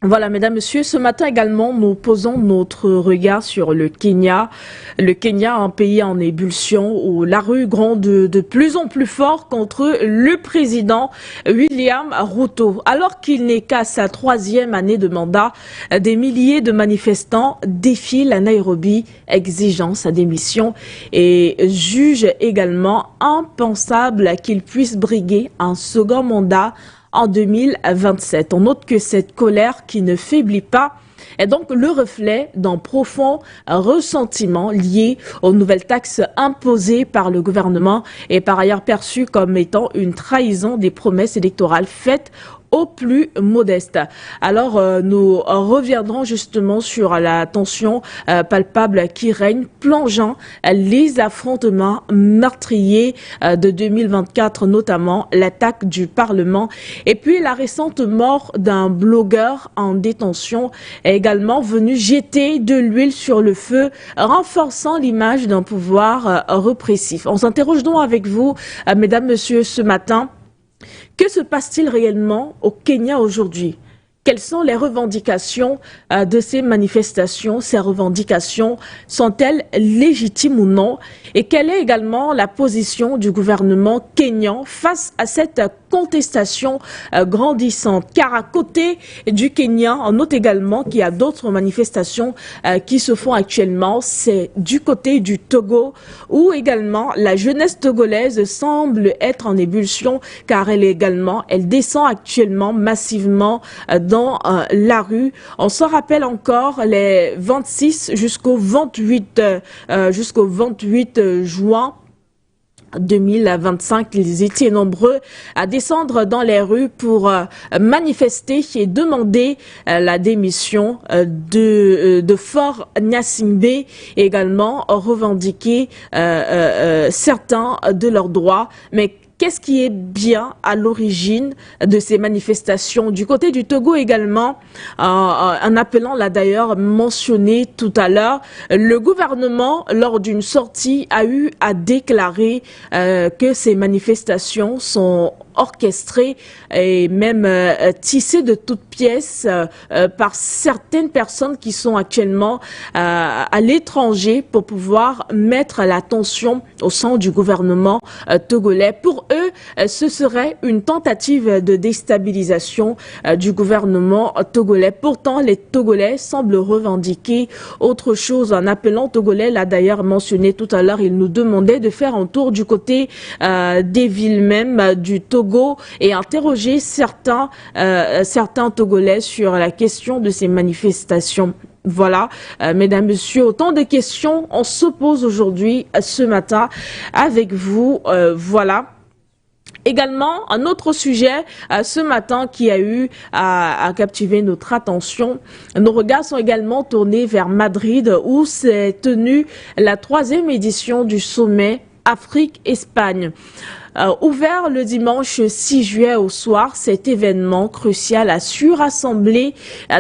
Voilà, mesdames, messieurs, ce matin également, nous posons notre regard sur le Kenya. Le Kenya, un pays en ébullition où la rue gronde de plus en plus fort contre le président William Ruto. Alors qu'il n'est qu'à sa 3e année de mandat, des milliers de manifestants défilent à Nairobi, exigeant sa démission et jugent également impensable qu'il puisse briguer un second mandat en 2027. On note que cette colère qui ne faiblit pas est donc le reflet d'un profond ressentiment lié aux nouvelles taxes imposées par le gouvernement et par ailleurs perçues comme étant une trahison des promesses électorales faites aux plus modestes. Alors, nous reviendrons justement sur la tension palpable qui règne, plongeant les affrontements meurtriers de 2024, notamment l'attaque du Parlement et puis la récente mort d'un blogueur en détention est également venue jeter de l'huile sur le feu, renforçant l'image d'un pouvoir répressif. On s'interroge donc avec vous, mesdames, messieurs, ce matin. Que se passe-t-il réellement au Kenya aujourd'hui? Quelles sont les revendications de ces manifestations? Ces revendications sont-elles légitimes ou non? Et quelle est également la position du gouvernement kényan face à cette contestation grandissante? Car à côté du Kenya, on note également qu'il y a d'autres manifestations qui se font actuellement. C'est du côté du Togo où également la jeunesse togolaise semble être en ébullition car elle descend actuellement massivement dans la rue. On se rappelle encore les 26 jusqu'au 28 juin 2025, ils étaient nombreux à descendre dans les rues pour manifester et demander la démission de Faure Gnassingbé et également revendiquer certains de leurs droits. Mais qu'est-ce qui est bien à l'origine de ces manifestations? Du côté du Togo également, en appelant, l'a d'ailleurs mentionné tout à l'heure, le gouvernement, lors d'une sortie, a eu à déclarer que ces manifestations sont orchestrées et même tissées de toutes pièces par certaines personnes qui sont actuellement à l'étranger pour pouvoir mettre la tension au sein du gouvernement togolais. Pour eux, ce serait une tentative de déstabilisation du gouvernement togolais. Pourtant, les Togolais semblent revendiquer autre chose. En appelant Togolais, l'a d'ailleurs mentionné tout à l'heure, il nous demandait de faire un tour du côté des villes même du Togo et interroger certains Togolais sur la question de ces manifestations. Voilà, mesdames, messieurs, autant de questions on se pose aujourd'hui, ce matin, avec vous. Voilà. Également, un autre sujet ce matin qui a eu à captiver notre attention. Nos regards sont également tournés vers Madrid où s'est tenue la 3e édition du sommet Afrique-Espagne. Ouvert le dimanche 6 juillet au soir, cet événement crucial a su rassembler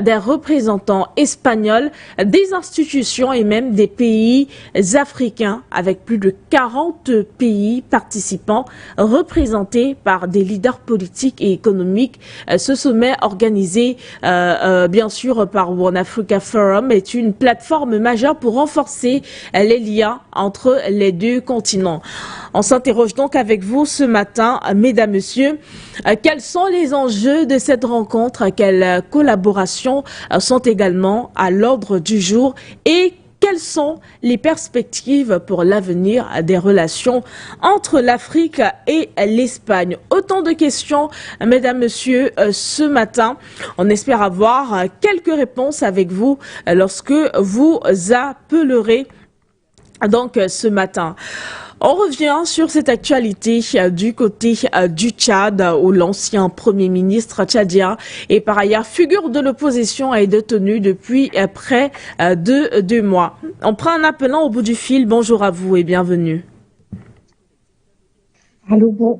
des représentants espagnols, des institutions et même des pays africains, avec plus de 40 pays participants représentés par des leaders politiques et économiques. Ce sommet organisé bien sûr par One Africa Forum est une plateforme majeure pour renforcer les liens entre les deux continents. On s'interroge donc avec vous ce matin, mesdames, messieurs, quels sont les enjeux de cette rencontre, quelles collaborations sont également à l'ordre du jour et quelles sont les perspectives pour l'avenir des relations entre l'Afrique et l'Espagne? Autant de questions, mesdames, messieurs, ce matin. On espère avoir quelques réponses avec vous lorsque vous appellerez donc ce matin. On revient sur cette actualité du côté du Tchad où l'ancien premier ministre tchadien et par ailleurs figure de l'opposition est détenu depuis près de 2 mois. On prend un appelant au bout du fil. Bonjour à vous et bienvenue. Allô,